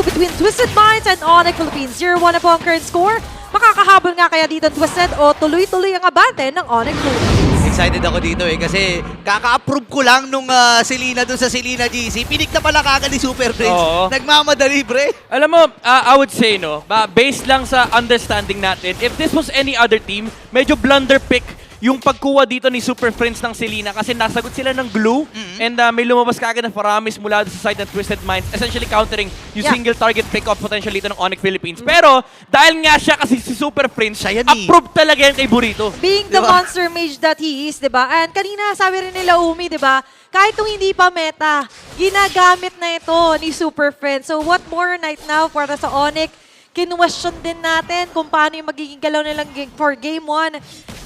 2 between Twisted Minds and Onyx Philippines. 0-1 na po ang current score. Makakahabol nga kaya dito ang Twisted o tuloy-tuloy ang abante ng Onyx Philippines. Excited ako dito kasi kaka-approve ko lang nung Selena dun sa Selena GC. Pinik na pala kagad ni Super Prince. Oo. Nagmamadali, pre. Alam mo, I would say, no, based lang sa understanding natin, if this was any other team, medyo blunder pick yung pagkuha dito ni Super Prince ng Selena kasi nasagot sila ng glue and may lumabas kaagad na Faramis mula sa side ng Twisted Minds, essentially countering yung single target pick-up potential dito ng Onyx Philippines. Pero dahil nga siya kasi si Super Prince, Siya yan approved talaga yan kay Burrito. Being the Diba? monster mage that he is, di ba? And kanina sabi rin nila Umi, di ba? Kahit kung hindi pa meta, ginagamit na ito ni Super Friends. So what more right now para sa Onyx? Kinwestiyon din natin kung paano yung magiging galaw nilang for game 1.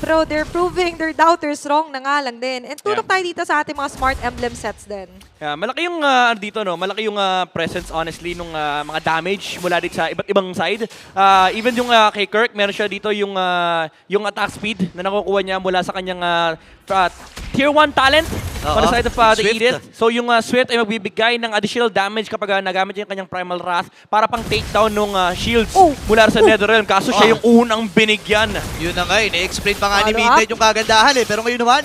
Pero they're proving their doubters wrong na nga lang din. And tulog tayo dito sa ating mga smart emblem sets din. Yeah, malaki yung dito, no, malaki yung presence honestly nung mga damage mula dito sa iba't ibang side. Even yung kay Kirk, meron siya dito yung attack speed na nakukuha niya mula sa kanyang tier 1 talent on the side of the Swift. Edith. So yung Swift ay magbibigay ng additional damage kapag nagamit niya yung kanyang Primal Wrath para pang takedown ng shields mula sa Netherrealm. Kaso siya yung unang binigyan. Yun na nga, ini-explain pa nga ni Follow Midnight yung kagandahan Pero ngayon naman,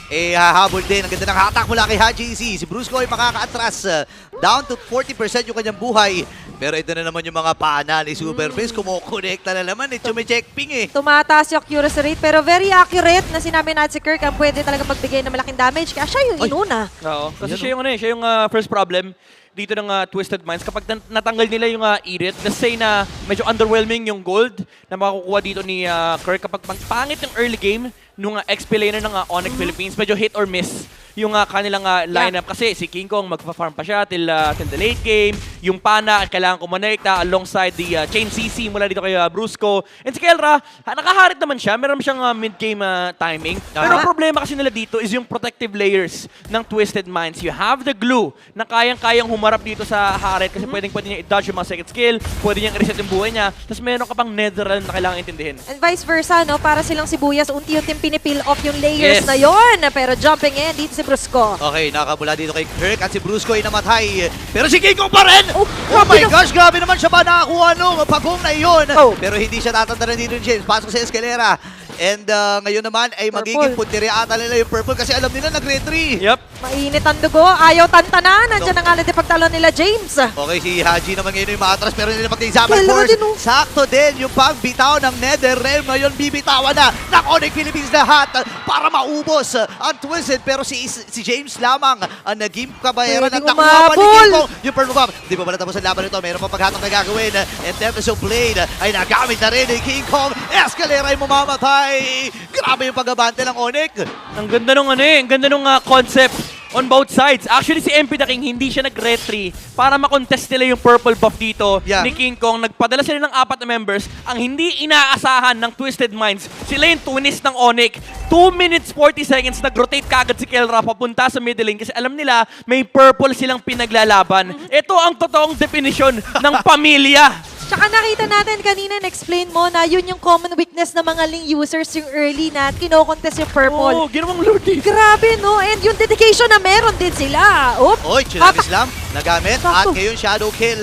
hahabol din. Ang ganda ng hatak mula kay HGC. Si Brusco ay makaka-atras. Down to 40% yung kanyang buhay. Pero ito na naman yung mga pana ni Super Prince. Kumukonekta na naman. Check ping Tumataas yung accuracy rate pero very accurate na sinabi natin si Kirk ang pwede talaga magbigay ng malaking damage. Kaya siya yung inuna. Oo, kasi siya yung, siya yung first problem dito ng Twisted Minds. Kapag natanggal nila yung Edith, let's say na medyo underwhelming yung gold na makukuha dito ni Kirk. Kapag pangit yung early game nung XP laner ng Onyx Philippines, medyo hit or miss yung kanilang lineup. Kasi si King Kong magpa-farm pa siya till the late game. Yung Pana, kailangan kumonekta alongside the Chain CC mula dito kay Brusco. And si Kelra, nakaharit naman siya. Meron siyang mid-game timing. Pero ang problema kasi nila dito is yung protective layers ng Twisted Minds. You have the glue na kayang-kayang humarap dito sa Harit kasi pwedeng niya i-dodge yung mga second skill, pwede niyang i-reset yung buhay niya. Tapos meron ka pang Netherrealm na kailangan intindihin. And vice versa, no? Para silang sibuyas, unti-unting pinipil off yung layers na yon. Pero jumping in, dito si Brusco. Okay, nakabula dito kay Kirk at si Brusco ay namatay. Pero si King Kong pa rin! Oh, Oh my gosh, grabe naman siya ba nakakuha nung pagong na iyon. Oh. Pero hindi siya tatandaran dito ni James. Pasok sa eskalera. And ngayon naman ay magiging puntiri ata nila yung purple kasi alam nila nag-red 3. Yep. Mainit ang dugo, ayaw tantanan. Nandiyan na nga lang din pagtalon nila James. Okay, si Haji naman ngayon yung maatras pero hindi naman Zaman Kailangan Force. din, oh. Sakto din yung pagbitaw ng Netherrealm. Ngayon bibitawan na ng Onyx Philippines lahat para maubos ang Twisted. Pero si James lamang ang naging kabayaran Pwedeng at nakuha pa ni umabol. King Kong. Yung Purple Bomb. Di pa pala tapos ang laban nito. Mayroon pa paghatok na gagawin. And Tempest of Blade ay nagamit na rin ni King Kong. Escalera ay mamamatay. Grabe yung pagabante ng Onyx. Ang ganda nung ang ganda nung concept on both sides. Actually, si MP The King, hindi siya nag-retry para makontest nila yung purple buff dito ni King Kong. Nagpadala sila ng 4 na members. Ang hindi inaasahan ng Twisted Minds, sila yung twinist ng Onyx. 2 minutes 40 seconds, nag-rotate kagad si Kelra papunta sa middle lane kasi alam nila may purple silang pinaglalaban. Ito ang totoong definition ng pamilya. Tsaka nakita natin kanina, na-explain mo na yun yung common weakness ng mga Ling users yung early na kinokontest yung purple. Oo, ginawang loading. Grabe, no? And yung dedication na meron din sila. Oop. Oy, Chinamis Slam nagamit. At Sakto. ngayon Shadow Kill.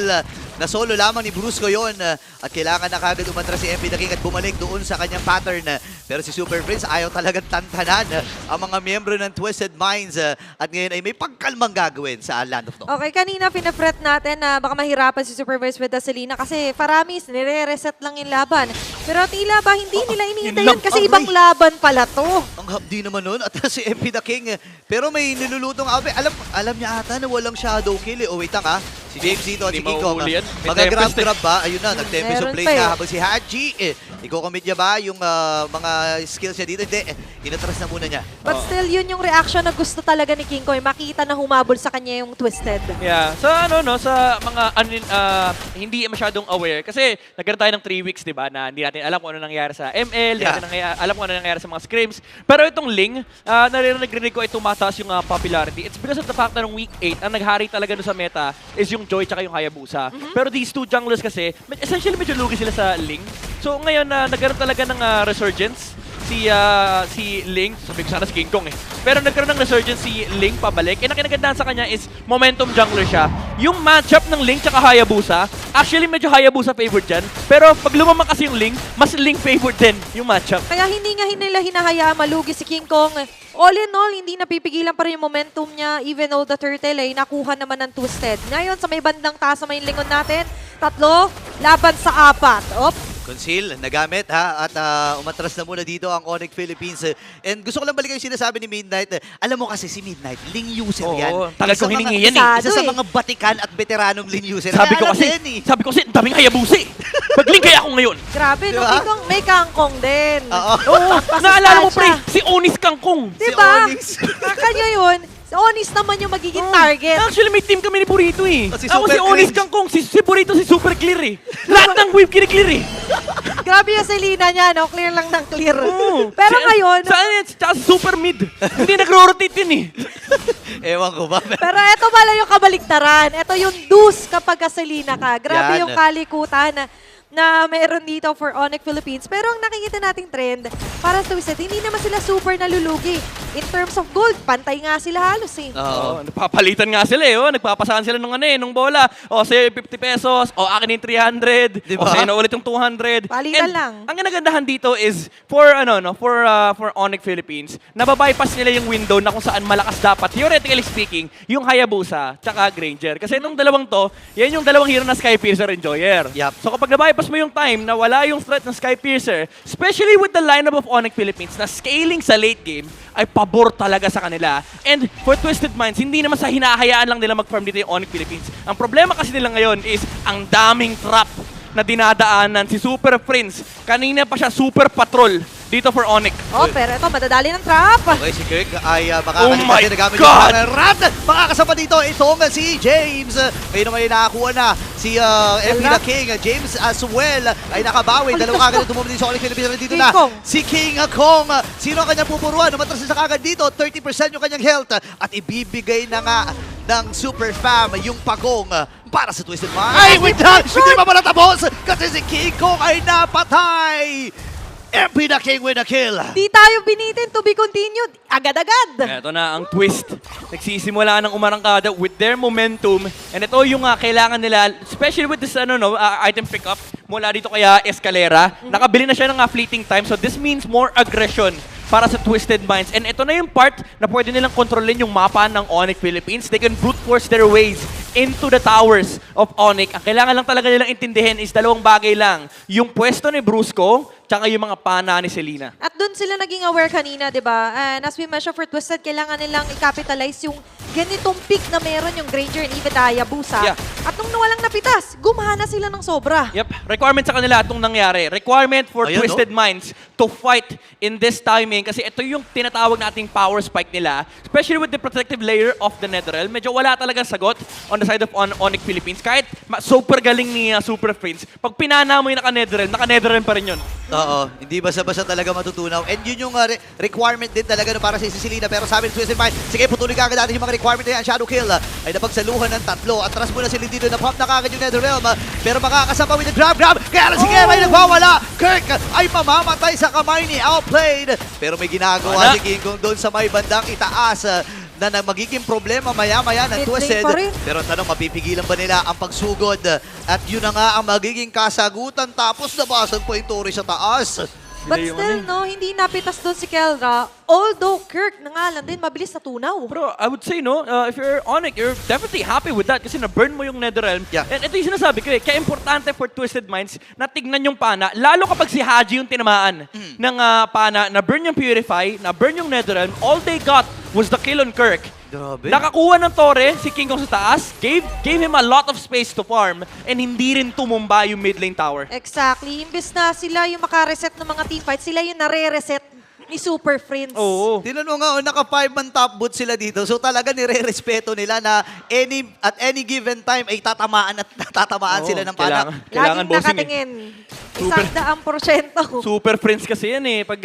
Na solo lamang ni Brusco yon at kailangan na kagad umatras si MP The King at bumalik doon sa kanyang pattern. Pero si Super Prince ayaw talagang tantanan ang mga miyembro ng Twisted Minds at ngayon ay may pagkalmang gagawin sa Land of Dawn. Okay, kanina pinafret natin na baka mahirapan si Supervise with the Selena kasi Faramis, nire-reset lang yung laban. Pero tila ba hindi nila iniintay yun yun kasi lang. ibang laban pala to. Ang hapdi naman nun at si MP The King. Pero may nilulutong abe. Alam niya ata na walang Shadow Kill Oh, wait lang Si James dito at si Hindi King Kong. mauhuli yan. May Mag-grab ba? Ayun na, nag-Tempest of Meron Blade pa na habang si Haji. Iko-commit niya ba yung mga skills niya dito? Hindi, inatras na muna niya. But still, yun yung reaction na gusto talaga ni King Koy. Makita na humabol sa kanya yung Twisted. Yeah, sa sa mga hindi masyadong aware kasi nagkaroon tayo ng 3 weeks, 'di ba, na hindi natin alam kung ano nangyayari sa ML, hindi natin alam kung ano nangyayari sa mga scrims. Pero itong Ling, narinig ko ay tumataas yung popularity. It's because of the fact na nung week 8, ang naghari talaga doon sa meta is yung Joy tsaka yung Hayabusa. Pero these two junglers kasi, essentially medyo lugi sila sa Ling. So ngayon nagkaroon talaga ng resurgence si Link, sabi ko sana si King Kong eh. Pero nagkaroon ng resurgence si Link pabalik. And ang kinagandahan sa kanya is momentum jungler siya. Yung matchup ng Link tsaka Hayabusa, actually medyo Hayabusa favored dyan. Pero pag lumamang kasi yung Link, mas Link favored din yung matchup. Kaya hindi nga nila hinahayaan malugi si King Kong. All in all, hindi napipigilan pa rin yung momentum niya even though the turtle ay nakuha naman ng Twisted. Ngayon, sa may bandang taas sa may lingon natin, 3 laban sa 4. Op. Conceal, nagamit ha, at umatras na muna dito ang Onyx Philippines. And gusto ko lang balikan yung sinasabi ni Midnight. Alam mo kasi si Midnight, Ling user yan. Oo, tagal Isa kong mga- hiningi yan eh. Isa sa Sado eh. mga batikan at veteranong Ling user. Sabi Kaya ko alam kasi, din eh. ang daming Hayabusa eh. Mag-Link kaya ako ngayon. Grabe, no? Diba? King Kong, may kangkong din. Oo. Oo, naalala mo pre, si Onis Kangkong. Diba? Onyx. Kanya yun, si Onis naman yung magiging target. Actually, may team kami ni Burrito eh. Oh, si Ako Super si Onis Cringe. Kangkong, si Burrito si Super Clear eh. Lahat ng wave kini-clear eh. Grabe yung Selena niya, no? Clear lang ng clear. Oo. Pero Si- ngayon, Saan yan? Tsaka si Super Mid. Hindi nagro-rotate yun eh. Ewan ko ba? pero eto pala yung kabaliktaran. Eto yung deuce kapag ka Selena ka. Grabe Yan. yung kalikutan na meron dito for Onyx Philippines. Pero ang nakikita nating trend, para sa Twisted, hindi naman sila super nalulugi. In terms of gold, pantay nga sila halos eh. Oo. Nagpapalitan nga sila eh. Oh. Nagpapasahan sila nung bola. O, sa'yo yung 50 pesos. O, akin yung 300. Diba? O, sa'yo na ulit yung 200. Palitan And lang. Ang ganagandahan dito is for Onyx Philippines, nababypass nila yung window na kung saan malakas dapat, theoretically speaking, yung Hayabusa tsaka Granger. Kasi itong dalawang to, yan yung dalawang hero na Skypiercer Enjoyer. Yup. So kapag nabypass mo yung time na wala yung threat ng Skypiercer, especially with the lineup of Onyx Philippines na scaling sa late game, ay pabor talaga sa kanila. And for Twisted Minds, hindi naman sa hinahayaan lang nila mag-farm dito yung Onyx Philippines. Ang problema kasi nila ngayon is ang daming trap na dinadaanan si Super Prince. Kanina pa siya super patrol dito for Onyx. Oh, pero ito, madadali ng trap. Okay, si Kirk ay Oh makakalimutan my din nagamit God! yung rat. Makakasama dito itong si James. Ngayon naman ay nakakuha na si MP the King. James as well ay nakabawi. Dalawa kagad na tumumuli din sa Onyx Philippines. Dito King na Kong. si King Kong. Sino ang kanyang pupuruan? Umatras na sa kagad dito. 30% yung kanyang health. At ibibigay na nga ng Super Fam yung pagong para sa Twisted Minds. Ay, wait lang! Hindi pa pala tapos kasi si King Kong ay napatay. MP the King with a kill. Di tayo binitin, to be continued. Agad-agad. Ito na ang twist. Nagsisimula ng umarangkada with their momentum. And ito yung kailangan nila, especially with this item pickup mula dito kaya Escalera. Nakabili na siya ng fleeting time. So this means more aggression para sa Twisted Minds. And ito na yung part na pwede nilang kontrolin yung mapa ng Onyx Philippines. They can brute force their ways into the towers of Onyx. Ang kailangan lang talaga nilang intindihin is dalawang bagay lang. Yung pwesto ni Brusco, tsaka yung mga pana ni Selena. At doon sila naging aware kanina, di ba? And as we mentioned for Twisted, kailangan nilang i-capitalize yung ganitong peak na meron yung Granger and even Hayabusa. Yeah. At nung nawalang napitas, gumana sila ng sobra. Yep, requirement sa kanila itong nangyari. Requirement for Ayun, Twisted Minds to fight in this timing kasi ito yung tinatawag nating power spike nila, especially with the protective layer of the Netherrealm. Medyo wala talagang sagot on the side of Onyx Philippines. Kahit super galing ni Super Prince, pag pinana mo yung naka-Netherrealm pa rin yun. Oo, hindi basta-basta talaga matutunaw. And yun yung requirement din talaga no, para sa Selena. Pero sabi ng Twisted Mind, sige, putuloy ka agad natin yung mga requirement na yan. Shadow Kill ay napagsaluhan ng 3. Atras muna sila dito, na-pop na kagad yung Netherrealm. Pero makakasama with the grab. Kaya lang si Kev ay nagwawala. Kirk ay mamamatay sa kamay ni Outplayed. Pero may ginagawa si King Kong doon sa may bandang itaas. Na magiging problema maya-maya ng Mid lane Twisted. pa rin. Pero tanong, mapipigilan ba nila ang pagsugod? At yun na nga ang magiging kasagutan. Tapos nabasag po yung torre sa taas. But Sila yung still, no, hindi napitas doon si Kelra. Although Kirk nangalan din, mabilis na tunaw. Bro, I would say, no, if you're Onyx, you're definitely happy with that kasi na-burn mo yung Netherrealm. Yeah. And ito yung sinasabi ko eh, kaya importante for Twisted Minds na tignan yung pana, lalo kapag si Haji yung tinamaan ng pana, na-burn yung Purify, na-burn yung Netherrealm, all they got was the kill on Kirk. Grabe. Nakakuha ng Torre, si King Kong sa taas, gave him a lot of space to farm, and hindi rin tumumba yung mid lane tower. Exactly. Imbes na sila yung makareset ng mga teamfights, sila yung nare-reset ni Super Prince. Oo. Tinan mo nga, naka 5-man top boot sila dito. So talaga nire-respeto nila na at any given time ay tatamaan at tatamaan Oo, sila ng pana. kailangan Laging bossing eh. nakatingin. Super. 100%. Super friends kasi yan eh. Pag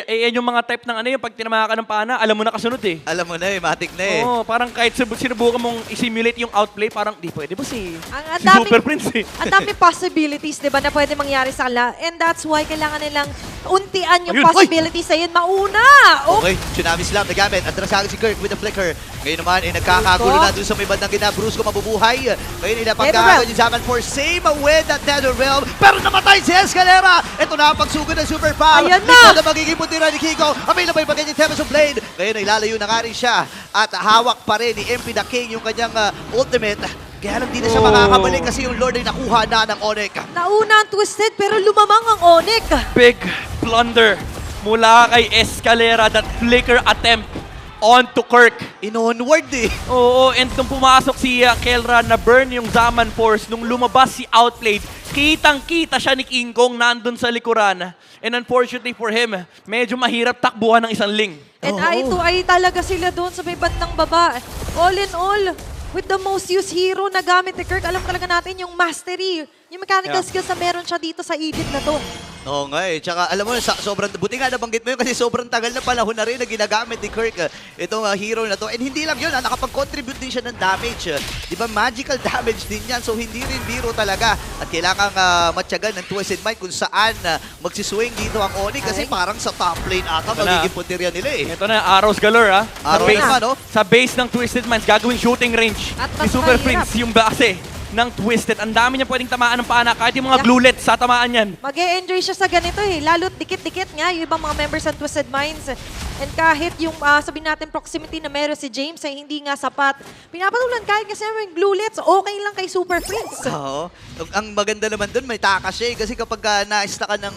yan yung mga type ng yung pag tinamahan ka ng pana, alam mo na kasunod eh. Alam mo na eh, matik na eh. Oo, parang kahit sinubukan mong i-simulate yung outplay, parang di pwede ba si Ang si Super Prince eh. Ang dami possibilities, 'di ba, na pwede mangyari sa kanila. And that's why kailangan nilang untian yung Ayun, hoy! possibilities na yun. Mauna! Oh, Okay, Tsunami Slam nagamit. Atrasagan si Kirk with the flicker. Ngayon naman, nagkakagulo na dun sa may bandang gina. Brusco mabubuhay. Ngayon, inapagkagan yung Zaman Force. Same with the Nether Realm. Pero namatay si Escalera. Ito na ang pagsugod ng Super Power. Ayan na! Ito na magiging putira ni Kiko. Available pa ganyan Tempest of Blade. Ngayon, ilalayo na nga rin siya. At hawak pa rin ni MP the King yung kanyang ultimate. Kaya lang di na siya makakabalik kasi yung Lord ay nakuha na ng Onyx. nauna ang Twisted pero lumamang ang Onyx. Big blunder mula kay Escalera, that flicker attempt onto Kirk. In-onward eh. Oo, and nung pumasok si Kelra na burn yung Zaman Force, nung lumabas si Outplayed, kitang-kita siya ni King Kong nandun sa likuran. And unfortunately for him, medyo mahirap takbuhan ng isang Ling. And ito ay talaga sila doon sa may bandang baba. All in all, with the most used hero na gamit ni Kirk, alam talaga natin yung mastery, yung mechanical skills na meron siya dito sa Edith na to. Oo nga eh. Tsaka alam mo, sobrang, buti nga nabanggit mo yun kasi sobrang tagal na panahon na rin na ginagamit ni Kirk itong hero na to. And hindi lang yun, nakapag-contribute din siya ng damage. Di ba, magical damage din yan. So hindi rin biro talaga. At kailangang matyagan ng Twisted Mind kung saan magsiswing dito ang Onyx kasi parang sa top lane ata Ito na. magiging puntirya nila eh. Ito na, arrows galore ha. Arrows sa base, naman, no? Sa base ng Twisted Minds, gagawing shooting range. At Si mas Super mahirap. Prince, yung base ng Twisted. Ang dami niya pwedeng tamaan ng pana. Kahit yung mga Yeah. glulets, sa tamaan yan. Mag-e-enjoy siya sa ganito eh. Lalo't dikit-dikit nga yung ibang mga members ng Twisted Minds. And kahit yung sabihin natin proximity na meron si James ay hindi nga sapat. Pinapatulan kahit kasi yung glulets, okay lang kay Super Prince. Oo. Ang maganda naman dun, may takas siya eh. Kasi kapag na-ista ka ng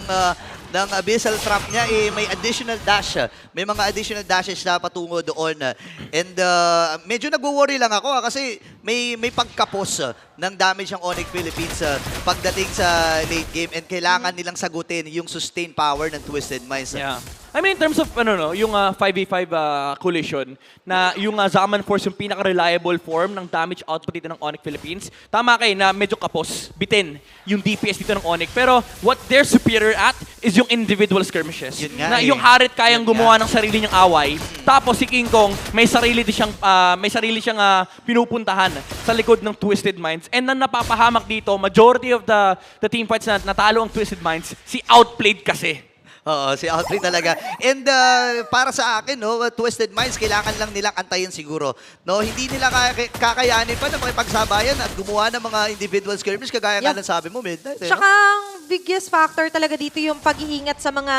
Abyssal Trap niya, eh, may additional dash. May mga additional dashes na patungo doon. And medyo nagwo-worry lang ako kasi may pagkapos ng damage ang Onyx Philippines pagdating sa late game and kailangan nilang sagutin yung sustain power ng Twisted Minds. Yeah. I mean, in terms of yung 5v5 collision, na yung Zaman Force yung pinaka-reliable form ng damage output dito ng Onyx Philippines, tama kayo na medyo kapos, bitin yung DPS dito ng Onyx. Pero what they're superior at is yung individual skirmishes. Yun nga Na eh. yung Harit kayang Yun gumawa nga. ng sarili niyang away, tapos si King Kong may sarili siyang pinupuntahan sa likod ng Twisted Minds. And ang napapahamak dito, majority of the team fights na natalo ang Twisted Minds, si Outplayed kasi. Oo, si Outplay talaga. And para sa akin, no, Twisted Minds, kailangan lang nilang antayin siguro. No, hindi nila kakayanin pa na makipagsabayan at gumawa ng mga individual skirmish kagaya nga ng sabi mo, Midnight. Eh, no? Tsaka ang biggest factor talaga dito yung pag-iingat sa mga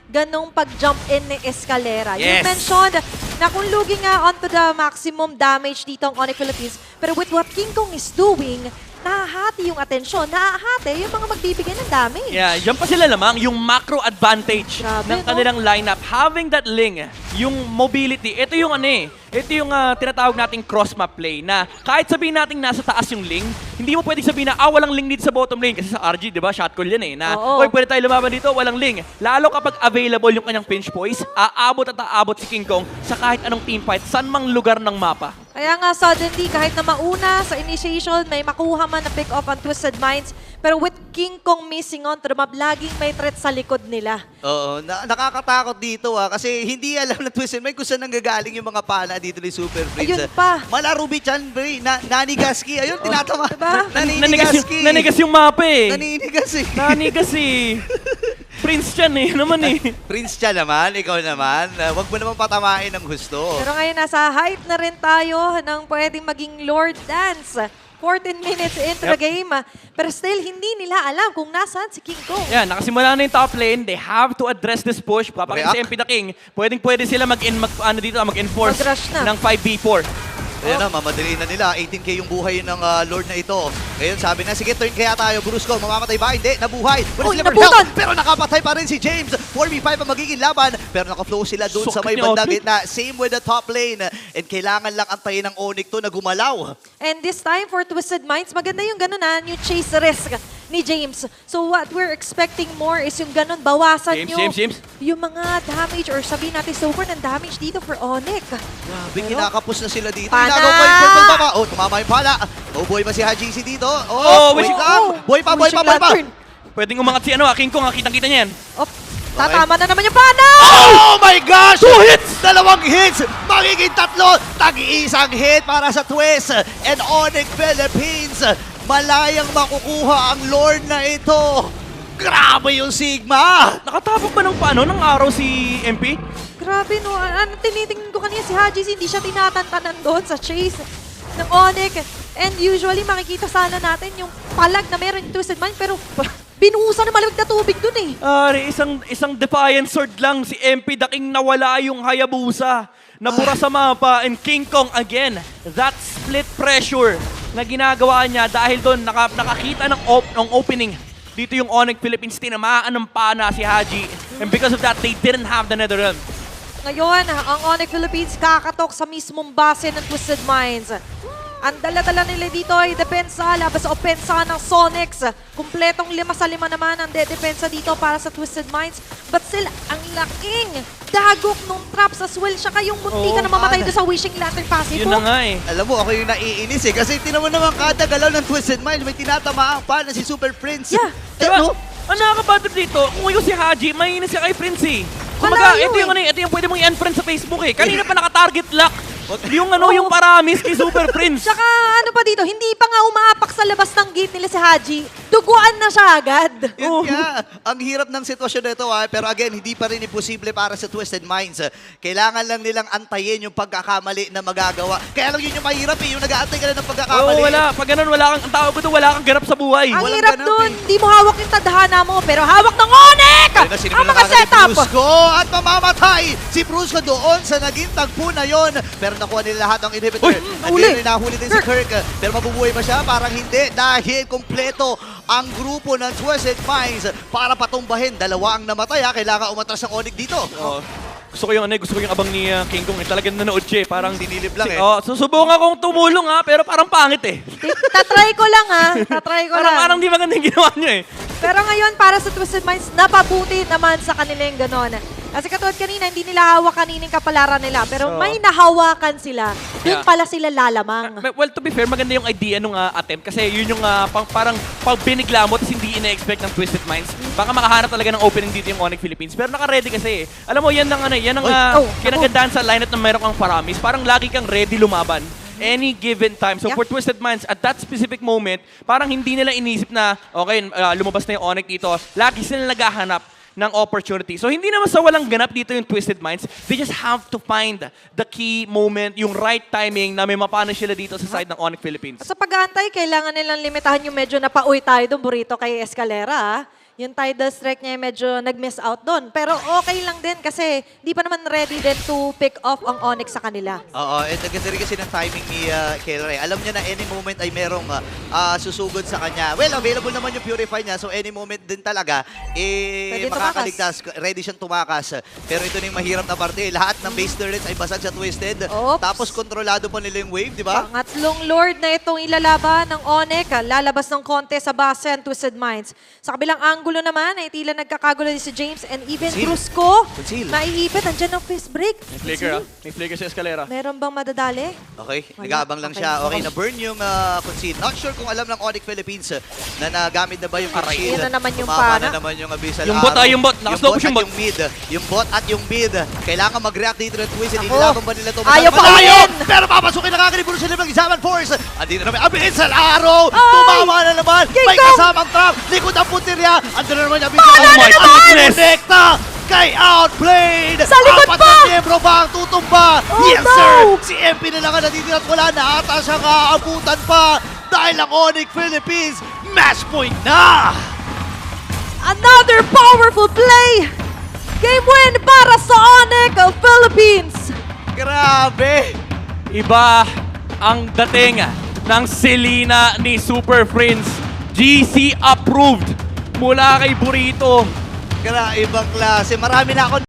ganong pag-jump in ni Escalera. You Yes. mentioned na kung lugi nga onto the maximum damage dito ang Onyx Philippines, pero with what King Kong is doing, nahahati yung atensyon, nahahati yung mga magbibigay ng damage. Yeah, yan pa sila lamang, yung macro advantage Grabe, ng no? kanilang lineup. Having that Ling, yung mobility, ito yung ito yung tinatawag nating cross-map play na kahit sabihin nating nasa taas yung Ling, hindi mo pwedeng sabihin na, walang Ling dito sa bottom lane. Kasi sa RG, di ba, shot call yan na, Oo. oy, pwede tayo lumaban dito, walang Ling. Lalo kapag available yung kanyang pinch poise, aabot at aabot si King Kong sa kahit anong teamfight, saan mang lugar ng mapa. Kaya nga suddenly, kahit na mauna sa initiation, may makuha man na pick up ang Twisted Minds, pero with King Kong missing on to the map, laging may threat sa likod nila. Oo, nakakatakot dito kasi hindi alam ng Twisted Mind kung saan nanggagaling yung mga pana dito ni Super Prince. Ayun pa. Malarubi chan, bre. Nanigaski. Ayun, tinatama. Diba? Naninigaski. Nanigas yung mapa Naninigas eh. Nanigas Prince yan naman Prince siya naman, ikaw naman. Huwag mo naman patamain ng gusto. Pero ngayon, nasa hype na rin tayo ng pwedeng maging Lord Dance. 14 minutes into the game. Pero still, hindi nila alam kung nasaan si King Kong. Yan, nakasimula na yung top lane. They have to address this push. Kapag si MP the King, pwede sila mag-enforce Mag-rush na. ng 5v4. Ayan na, mamadali na nila. 18k yung buhay ng Lord na ito. Ngayon sabi na, sige, turn kaya tayo. Brusco, mamamatay ba? Hindi, nabuhay. Wala Uy, sila for nabutan! help, pero nakapatay pa rin si James. 4v5 ang magiging laban. Pero nakaflow sila doon sa may Sakit ni bandang Otto. gitna. Same with the top lane. And kailangan lang antayin ng Onyx to na gumalaw. And this time, for Twisted Minds, maganda yung ganun yung chase risk ni James. So what we're expecting more is yung ganun, bawasan James. yung mga damage or sabihin natin sobrang ng damage dito for Onyx. Grabe, kinakapos na sila dito. Pana! Inagaw pa yung purple pa. Oh, tumama yung pala. Oh, boy ba si Hajisi dito? Oh, wait wishing- lang. Boy pa. Wishing Lantern. Pwedeng umangat si King Kong, kitang-kita niya yan. Op, tatama na naman yung pana! Oh my gosh! 2 hits! Dalawang hits! Magiging tatlo! Tag-iisang hit para sa Twist! And Onyx Philippines! Malayang makukuha ang Lord na ito! Grabe yung Sigma! Nakatapok ba ng paano ng araw si MP? Grabe no, tinitingnan ko kanina si Hajis, hindi siya tinatantanan doon sa chase ng Onyx. And usually makikita sana natin yung palag na meron yung Twisted Mind, pero binuhusan ng malamig na tubig dun eh. Isang defiant sword lang si MP, daking nawala yung Hayabusa. Nabura sa mapa, and King Kong again. That split pressure na ginagawa niya dahil doon nakakita ng opening. Dito yung Onyx Philippines, tinamaan ng pana si Haji. And because of that, they didn't have the Netherrealm. Ngayon, ang Onyx Philippines kakatok sa mismong base ng Twisted Minds. Ang dala-dala nila dito ay depensa, labas sa opensa ng Sonics. Kumpletong 5 sa 5 naman ang depensa dito para sa Twisted Minds. But still, ang laking dagok nung traps as well. Siya kayong munti ka na mamatay doon sa Wishing Lantern passive. Yun na nga eh. Alam mo, ako yung naiinis eh. Kasi tinaman naman kada galaw ng Twisted Minds, may tinatamaan pa na si Super Prince. Yeah. Ano? Ang nakakabadot dito, kung yung si Haji, mainis siya kay Prince eh. Kumbaga, Malayo ito yung pwede mong i-unfriend sa Facebook eh. Kanina pa naka-target lock. Yung yung paramis kay Super Prince. Tsaka ano pa dito, hindi pa nga umaapak sa labas ng gate nila si Haji. Duguan na siya agad. Yun nga. Ang hirap ng sitwasyon na ito, pero again, hindi pa rin imposible para sa Twisted Minds. Kailangan lang nilang antayin yung pagkakamali na magagawa. Kaya lang yun yung mahirap eh, yung nag-aantay ka na ng pagkakamali. Oo, wala. Pag ganun, ang tawag ko ito, wala kang ganap sa buhay. Ang Walang hirap ganap dun, eh. hindi mo hawak yung tadhana mo, pero hawak ng Onyx! Ayun na, Ang mga setup! Brusco at mamamatay si Brusco doon sa naging tagpo na yon. Pero nakuha nila lahat ng inhibitor. Uy, nahuli. Nahuli din si Kirk. Pero mabubuhay ba siya? Parang hindi. Dahil kompleto ang grupo ng Twisted Minds para patumbahin. 2 ang namatay ha. Kailangan umatras ang Onyx dito. Gusto ko yung abang ni King Kong eh. Talagang nanood siya eh. Parang Dinilip lang eh. Susubukan akong tumulong ha, pero parang pangit eh. Tatry ko lang ha. Tatry ko lang. Parang di maganda yung ginawa niyo eh. Pero ngayon, para sa Twisted Minds, napabuti naman sa kanila yung gano'n. Kasi katulad kanina, hindi nila hawak kanining kapalaran nila. Pero Oo. may nahawakan sila. Doon Yeah. pala sila lalamang. Well, to be fair, maganda yung idea nung attempt kasi yun yung parang pag binigla mo tapos hindi ina-expect ng Twisted Minds. Baka makahanap talaga ng opening dito yung Onyx Philippines. Pero naka-ready kasi eh. Alam mo, yan ang kinagandaan sa lineup na meron kang paramis. Parang lagi kang ready lumaban. Any given time. So Yeah. for Twisted Minds, at that specific moment, parang hindi nila inisip na, okay, lumabas na yung Onyx dito. Lagi sila naghahanap ng opportunity. So hindi naman sa walang ganap dito yung Twisted Minds. They just have to find the key moment, yung right timing na may mapana sila dito sa side ng Onyx Philippines. Sa pag-aantay, kailangan nilang limitahan yung medyo napauwi tayo doon, Burrito, kay Escalera. Yung tidal strike niya medyo nag-miss out doon. Pero okay lang din kasi di pa naman ready din to pick off ang Onyx sa kanila. Oo, at ganda rin kasi ng timing ni Kelray. Alam niya na any moment ay merong susugod sa kanya. Well, available naman yung Purify niya, so any moment din talaga, Pwede makakaligtas. Ready siyang tumakas. Pero ito na yung mahirap na parte. Lahat ng base turrets ay basag sa Twisted. Oops. Tapos kontrolado pa nila yung wave, di ba? Pangatlong Lord na itong ilalaban ng Onyx. Lalabas ng konti sa base ng Twisted Minds. Sa kabilang angulo naman ay tila nagkakagulo din si James and even Conceal. Brusco. Conceal. Naiipit. Nandiyan ang fist break. May flicker May flicker sa Escalera. Meron bang madadali? Okay, Wala. nag-aabang lang Okay. siya. Okay, na-burn yung concede. Not sure kung alam ng Onyx Philippines na nagamit na ba yung Aray. concede. Yan na naman yung Tumama pana. na naman yung Abyssal Yung bot, Arrow. yung bot. Nakaslow push yung bot. At yung mid. Yung bot at yung mid. Kailangan mag-react dito ng Twisted. Ako. Inilaban ba nila ito? Ayaw pa Malayo! ulit! Pero papasukin na kagad ni Bruce Lee ng Examine Force. Andito naman Abyssal Arrow. Ay! Tumama na naman. King May Kong! kasamang trap. Likod ang puntirya. Andito na naman yung Abyssal Oh my Arrow. goodness! Connecta kay Outplayed. Sa likod Apat pa! na miyembro ba ang tutumba? Oh, Yes, no! sir! Si MP na lang ang natitira at wala na ata siyang aabutan pa dahil ang Onyx Philippines match point na! Another powerful play! Game win para sa Onyx Philippines! Grabe! Iba ang dating ng Selena ni Super Prince. GC approved mula kay Burrito. Ibang klase. Marami na ako